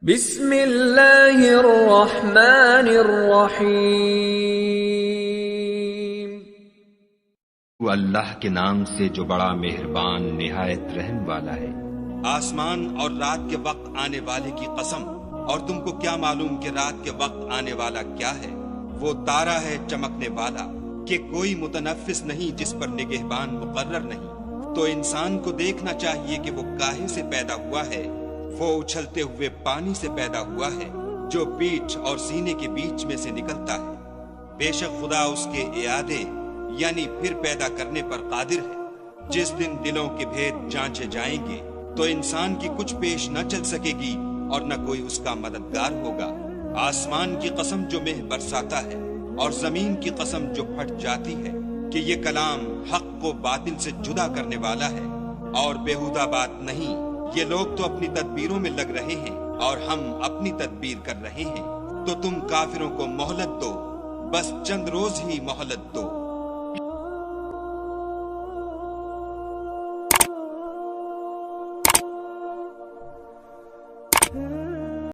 بسم اللہ الرحمن الرحیم۔ وہ اللہ کے نام سے جو بڑا مہربان نہایت رحم والا ہے۔ آسمان اور رات کے وقت آنے والے کی قسم، اور تم کو کیا معلوم کہ رات کے وقت آنے والا کیا ہے؟ وہ تارا ہے چمکنے والا کہ کوئی متنفس نہیں جس پر نگہبان مقرر نہیں۔ تو انسان کو دیکھنا چاہیے کہ وہ کاہے سے پیدا ہوا ہے۔ وہ اچھلتے ہوئے پانی سے پیدا ہوا ہے جو پیٹھ اور سینے کے بیچ میں سے نکلتا ہے۔ بے شک خدا اس کے اعادے یعنی پھر پیدا کرنے پر قادر ہے۔ جس دن دلوں کے بھید جانچے جائیں گے تو انسان کی کچھ پیش نہ چل سکے گی اور نہ کوئی اس کا مددگار ہوگا۔ آسمان کی قسم جو مہ برساتا ہے اور زمین کی قسم جو پھٹ جاتی ہے کہ یہ کلام حق کو باطل سے جدا کرنے والا ہے اور بیہودہ بات نہیں۔ یہ لوگ تو اپنی تدبیروں میں لگ رہے ہیں اور ہم اپنی تدبیر کر رہے ہیں۔ تو تم کافروں کو مہلت دو، بس چند روز ہی مہلت دو۔